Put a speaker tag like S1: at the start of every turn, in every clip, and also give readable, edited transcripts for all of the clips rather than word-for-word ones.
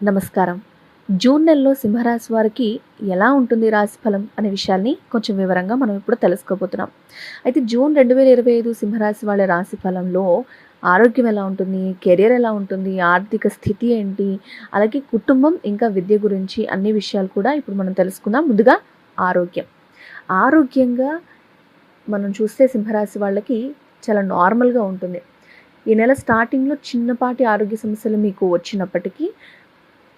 S1: నమస్కారం. జూన్ నెలలో సింహరాశి వారికి ఎలా ఉంటుంది రాశిఫలం అనే విషయాన్ని కొంచెం వివరంగా మనం ఇప్పుడు తెలుసుకోబోతున్నాం. అయితే జూన్ 2025 సింహరాశి వాళ్ళ రాశిఫలంలో ఆరోగ్యం ఎలా ఉంటుంది? కెరియర్ ఎలా ఉంటుంది? ఆర్థిక స్థితి ఏంటి? అలాగే కుటుంబం ఇంకా విద్య గురించి అన్ని విషయాలు కూడా ఇప్పుడు మనం తెలుసుకుందాం. ముందుగా ఆరోగ్యం. ఆరోగ్యంగా మనం చూస్తే సింహరాశి వాళ్ళకి చాలా నార్మల్‌గా ఉంటుంది. ఈ నెల స్టార్టింగ్‌లో చిన్నపాటి ఆరోగ్య సమస్యలు మీకు వచ్చినప్పటికీ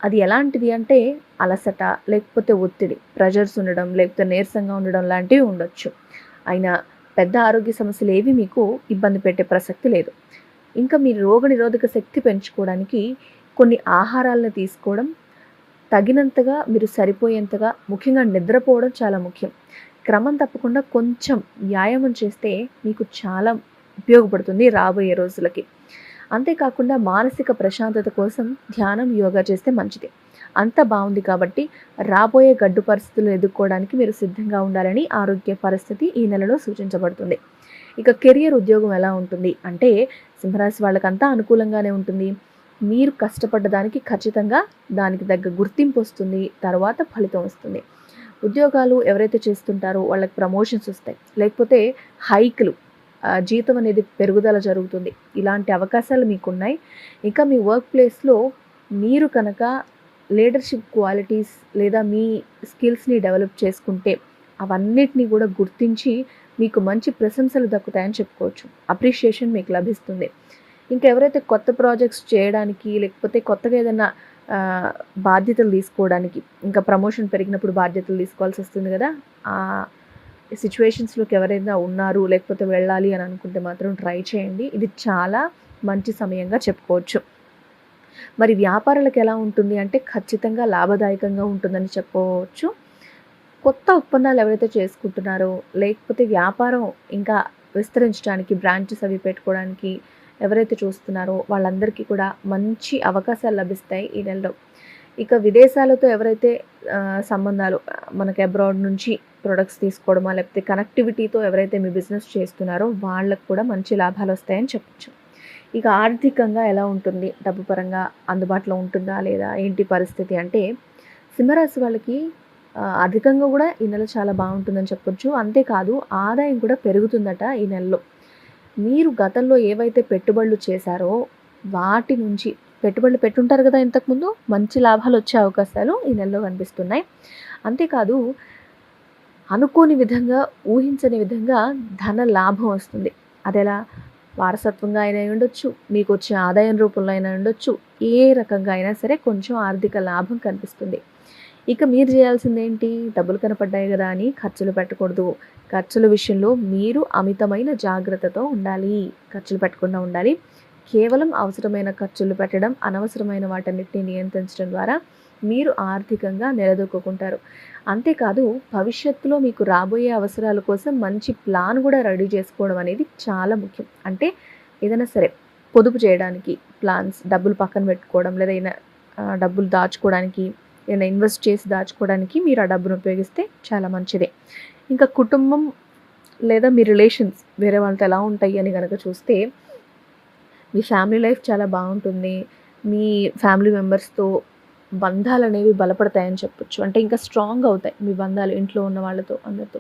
S1: అది ఎలాంటిది అంటే అలసట, లేకపోతే ఒత్తిడి, ప్రెషర్స్ ఉండడం, లేకపోతే నీరసంగా ఉండడం లాంటివి ఉండొచ్చు. అయినా పెద్ద ఆరోగ్య సమస్యలు ఏవి మీకు ఇబ్బంది పెట్టే ప్రసక్తి లేదు. ఇంకా మీ రోగనిరోధక శక్తి పెంచుకోవడానికి కొన్ని ఆహారాలను తీసుకోవడం, తగినంతగా మీరు సరిపోయేంతగా ముఖ్యంగా నిద్రపోవడం చాలా ముఖ్యం. క్రమం తప్పకుండా కొంచెం వ్యాయామం చేస్తే మీకు చాలా ఉపయోగపడుతుంది రాబోయే రోజులకి. అంతేకాకుండా మానసిక ప్రశాంతత కోసం ధ్యానం, యోగా చేస్తే మంచిది. అంతా బాగుంది కాబట్టి రాబోయే గడ్డు పరిస్థితులు ఎదుర్కోవడానికి మీరు సిద్ధంగా ఉండాలని ఆరోగ్య పరిస్థితి ఈ నెలలో సూచించబడుతుంది. ఇక కెరియర్, ఉద్యోగం ఎలా ఉంటుంది అంటే సింహరాశి వాళ్ళకంతా అనుకూలంగానే ఉంటుంది. మీరు కష్టపడ్డ దానికి ఖచ్చితంగా దానికి తగ్గ గుర్తింపు వస్తుంది. తర్వాత ఫలితం వస్తుంది. ఉద్యోగాలు ఎవరైతే చేస్తుంటారో వాళ్ళకి ప్రమోషన్స్ వస్తాయి. లేకపోతే హైక్‌లు జీతం అనేది పెరుగుదల జరుగుతుంది. ఇలాంటి అవకాశాలు మీకున్నాయి. ఇంకా మీ వర్క్ ప్లేస్‌లో మీరు కనుక లీడర్‌షిప్ క్వాలిటీస్ లేదా మీ స్కిల్స్‌ని డెవలప్ చేసుకుంటే అవన్నిటిని కూడా గుర్తించి మీకు మంచి ప్రశంసలు దక్కుతాయని చెప్పుకోవచ్చు. అప్రిషియేషన్ మీకు లభిస్తుంది. ఇంకా ఎవరైతే కొత్త ప్రాజెక్ట్స్ చేయడానికి లేకపోతే కొత్తగా ఏదైనా బాధ్యతలు తీసుకోవడానికి ఇంకా ప్రమోషన్ పెరిగినప్పుడు బాధ్యతలు తీసుకోవాల్సి వస్తుంది కదా! సిట్యుయేషన్స్‌లోకి ఎవరైనా ఉన్నారు లేకపోతే వెళ్ళాలి అని అనుకుంటే మాత్రం ట్రై చేయండి. ఇది చాలా మంచి సమయంగా చెప్పుకోవచ్చు. మరి వ్యాపారాలకు ఎలా ఉంటుంది అంటే ఖచ్చితంగా లాభదాయకంగా ఉంటుందని చెప్పుకోవచ్చు. కొత్త ఒప్పందాలు ఎవరైతే చేసుకుంటున్నారో లేకపోతే వ్యాపారం ఇంకా విస్తరించడానికి బ్రాంచెస్ అవి పెట్టుకోవడానికి ఎవరైతే చూస్తున్నారో వాళ్ళందరికీ కూడా మంచి అవకాశాలు లభిస్తాయి ఈ నెలలో. ఇక విదేశాలతో ఎవరైతే సంబంధాలు మనకి అబ్రాడ్ నుంచి ప్రొడక్ట్స్ తీసుకోవడమా లేకపోతే కనెక్టివిటీతో ఎవరైతే మీ బిజినెస్ చేస్తున్నారో వాళ్ళకు కూడా మంచి లాభాలు వస్తాయని చెప్పొచ్చు. ఇక ఆర్థికంగా ఎలా ఉంటుంది? డబ్బు పరంగా అందుబాటులో ఉంటుందా లేదా? ఏంటి పరిస్థితి అంటే సింహరాశి వాళ్ళకి అధికంగా కూడా ఈ నెల చాలా బాగుంటుందని చెప్పొచ్చు. అంతేకాదు ఆదాయం కూడా పెరుగుతుందట ఈ నెలలో. మీరు గతంలో ఏవైతే పెట్టుబడులు చేశారో వాటి నుంచి పెట్టుబడులు పెట్టుంటారు కదా ఇంతకుముందు, మంచి లాభాలు వచ్చే అవకాశాలు ఈ నెలలో కనిపిస్తున్నాయి. అంతేకాదు అనుకోని విధంగా, ఊహించని విధంగా ధన లాభం వస్తుంది. అదెలా? వారసత్వంగా అయినా ఉండొచ్చు, మీకు వచ్చే ఆదాయం రూపంలో అయినా ఉండొచ్చు, ఏ రకంగా అయినా సరే కొంచెం ఆర్థిక లాభం కనిపిస్తుంది. ఇక మీరు చేయాల్సిందేంటి? డబ్బులు కనపడ్డాయి కదా అని ఖర్చులు పెట్టకూడదు. ఖర్చుల విషయంలో మీరు అమితమైన జాగ్రత్తతో ఉండాలి. ఖర్చులు పెట్టకుండా ఉండాలి. కేవలం అవసరమైన ఖర్చులు పెట్టడం, అనవసరమైన వాటన్నిటిని నియంత్రించడం ద్వారా మీరు ఆర్థికంగా నిలదొక్కుకుంటారు. అంతేకాదు భవిష్యత్తులో మీకు రాబోయే అవసరాల కోసం మంచి ప్లాన్ కూడా రెడీ చేసుకోవడం అనేది చాలా ముఖ్యం. అంటే ఏదైనా సరే పొదుపు చేయడానికి ప్లాన్స్, డబ్బులు పక్కన పెట్టుకోవడం లేదా ఏదైనా డబ్బులు దాచుకోవడానికి, ఏదైనా ఇన్వెస్ట్ చేసి దాచుకోవడానికి మీరు ఆ డబ్బును ఉపయోగిస్తే చాలా మంచిదే. ఇంకా కుటుంబం లేదా మీ రిలేషన్స్ వేరే వాళ్ళతో ఎలా ఉంటాయి అని కనుక చూస్తే మీ ఫ్యామిలీ లైఫ్ చాలా బాగుంటుంది. మీ ఫ్యామిలీ మెంబర్స్‌తో బంధాలనేవి బలపడతాయని చెప్పొచ్చు. అంటే ఇంకా స్ట్రాంగ్ అవుతాయి మీ బంధాలు ఇంట్లో ఉన్న వాళ్ళతో అందరితో.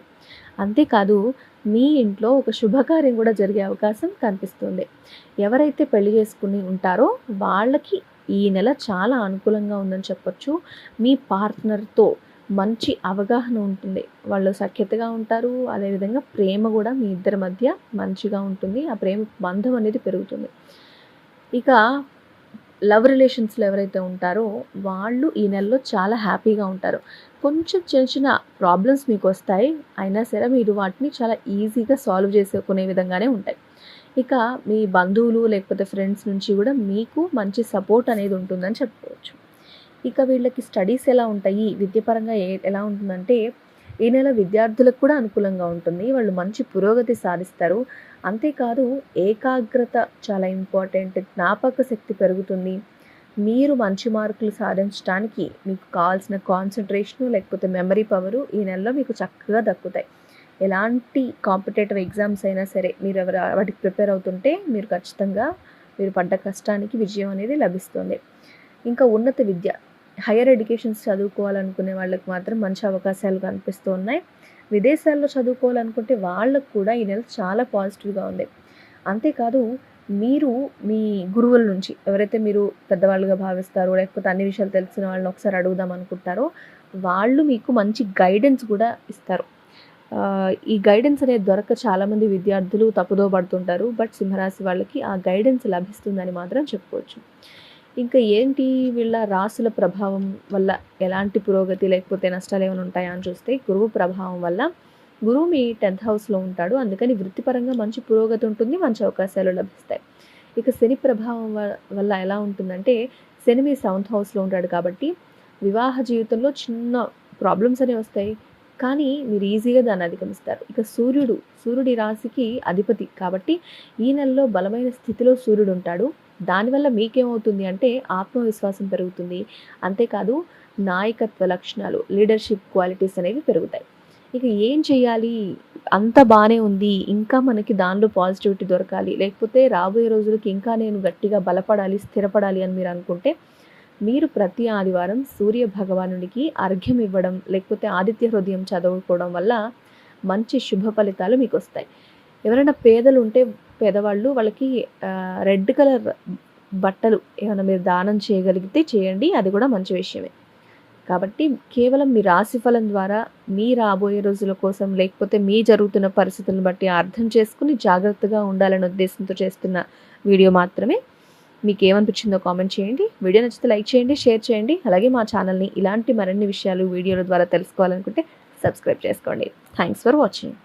S1: అంతేకాదు మీ ఇంట్లో ఒక శుభకార్యం కూడా జరిగే అవకాశం కనిపిస్తుంది. ఎవరైతే పెళ్లి చేసుకుని ఉంటారో వాళ్ళకి ఈ నెల చాలా అనుకూలంగా ఉందని చెప్పొచ్చు. మీ పార్ట్నర్‌తో మంచి అవగాహన ఉంటుంది. వాళ్ళు సఖ్యతగా ఉంటారు. అదేవిధంగా ప్రేమ కూడా మీ ఇద్దరి మధ్య మంచిగా ఉంటుంది. ఆ ప్రేమ బంధం అనేది పెరుగుతుంది. ఇక లవ్ రిలేషన్స్‌లో ఎవరైతే ఉంటారో వాళ్ళు ఈ నెలలో చాలా హ్యాపీగా ఉంటారు. కొంచెం చిన్న చిన్న ప్రాబ్లమ్స్ మీకొస్తాయి. అయినా సరే మీరు వాటిని చాలా ఈజీగా సాల్వ్ చేసుకునే విధంగానే ఉంటాయి. ఇక మీ బంధువులు లేకపోతే ఫ్రెండ్స్ నుంచి కూడా మీకు మంచి సపోర్ట్ అనేది ఉంటుందని చెప్పుకోవచ్చు. ఇక వీళ్ళకి స్టడీస్ ఎలా ఉంటాయి? విద్యాపరంగా ఎలా ఉంటుందంటే ఈ నెల విద్యార్థులకు కూడా అనుకూలంగా ఉంటుంది. వాళ్ళు మంచి పురోగతి సాధిస్తారు. అంతేకాదు ఏకాగ్రత చాలా ఇంపార్టెంట్. జ్ఞాపక శక్తి పెరుగుతుంది. మీరు మంచి మార్కులు సాధించడానికి మీకు కావాల్సిన కాన్సంట్రేషను లేకపోతే మెమరీ పవరు ఈ నెలలో మీకు చక్కగా దక్కుతాయి. ఎలాంటి కాంపిటేటివ్ ఎగ్జామ్స్ అయినా సరే మీరు వాటికి ప్రిపేర్ అవుతుంటే మీరు ఖచ్చితంగా మీరు పడ్డ కష్టానికి విజయం అనేది లభిస్తుంది. ఇంకా ఉన్నత విద్య హైయర్ ఎడ్యుకేషన్స్ చదువుకోవాలనుకునే వాళ్ళకి మాత్రం మంచి అవకాశాలు కనిపిస్తూ ఉన్నాయి. విదేశాల్లో చదువుకోవాలనుకుంటే వాళ్ళకు కూడా ఈ నెల చాలా పాజిటివ్‌గా ఉంది. అంతేకాదు మీరు మీ గురువుల నుంచి ఎవరైతే మీరు పెద్దవాళ్ళుగా భావిస్తారో, లేకపోతే అన్ని విషయాలు తెలిసిన వాళ్ళని ఒకసారి అడుగుదాం అనుకుంటారో, వాళ్ళు మీకు మంచి గైడెన్స్ కూడా ఇస్తారు. ఈ గైడెన్స్ అనేది దొరక్క చాలామంది విద్యార్థులు తప్పుదోవ పడుతుంటారు. బట్ సింహరాశి వాళ్ళకి ఆ గైడెన్స్ లభిస్తుందని మాత్రం చెప్పుకోవచ్చు. ఇంకా ఏంటి వీళ్ళ రాసుల ప్రభావం వల్ల ఎలాంటి పురోగతి లేకపోతే నష్టాలు ఏమైనా ఉంటాయా అని చూస్తే, గురువు ప్రభావం వల్ల గురువు మీ 10th హౌస్‌లో ఉంటాడు. అందుకని వృత్తిపరంగా మంచి పురోగతి ఉంటుంది. మంచి అవకాశాలు లభిస్తాయి. ఇక శని ప్రభావం వల్ల ఎలా ఉంటుందంటే, శని మీ 7th హౌస్‌లో ఉంటాడు కాబట్టి వివాహ జీవితంలో చిన్న ప్రాబ్లమ్స్ అనేవి వస్తాయి. కానీ మీరు ఈజీగా దాన్ని అధిగమిస్తారు. ఇక సూర్యుడి రాశికి అధిపతి కాబట్టి ఈ నెలలో బలమైన స్థితిలో సూర్యుడు ఉంటాడు. దానివల్ల మీకేమవుతుంది అంటే ఆత్మవిశ్వాసం పెరుగుతుంది. అంతేకాదు నాయకత్వ లక్షణాలు, లీడర్‌షిప్ క్వాలిటీస్ అనేవి పెరుగుతాయి. ఇక ఏం చేయాలి? అంతా బానే ఉంది. ఇంకా మనకి దానిలో పాజిటివిటీ దొరకాలి. లేకపోతే రాబోయే రోజులకి ఇంకా నేను గట్టిగా బలపడాలి, స్థిరపడాలి అని మీరు అనుకుంటే, మీరు ప్రతి ఆదివారం సూర్య భగవానుడికి అర్ఘ్యం ఇవ్వడం, లేకపోతే ఆదిత్య హృదయం చదువుకోవడం వల్ల మంచి శుభ ఫలితాలు మీకొస్తాయి. ఎవరైనా పేదలు ఉంటే పేదవాళ్ళు వాళ్ళకి రెడ్ కలర్ బట్టలు ఏమైనా మీరు దానం చేయగలిగితే చేయండి. అది కూడా మంచి విషయమే. కాబట్టి కేవలం మీ రాశిఫలం ద్వారా మీ రాబోయే రోజుల కోసం, లేకపోతే మీ జరుగుతున్న పరిస్థితులను బట్టి అర్థం చేసుకుని జాగ్రత్తగా ఉండాలనే ఉద్దేశంతో చేస్తున్న వీడియో మాత్రమే. మీకేమనిపించిందో కామెంట్ చేయండి. వీడియో నచ్చితే లైక్ చేయండి, షేర్ చేయండి. అలాగే మా ఛానల్ని ఇలాంటి మరిన్ని విషయాలు వీడియోల ద్వారా తెలుసుకోవాలనుకుంటే సబ్స్క్రైబ్ చేసుకోండి. Thanks for watching.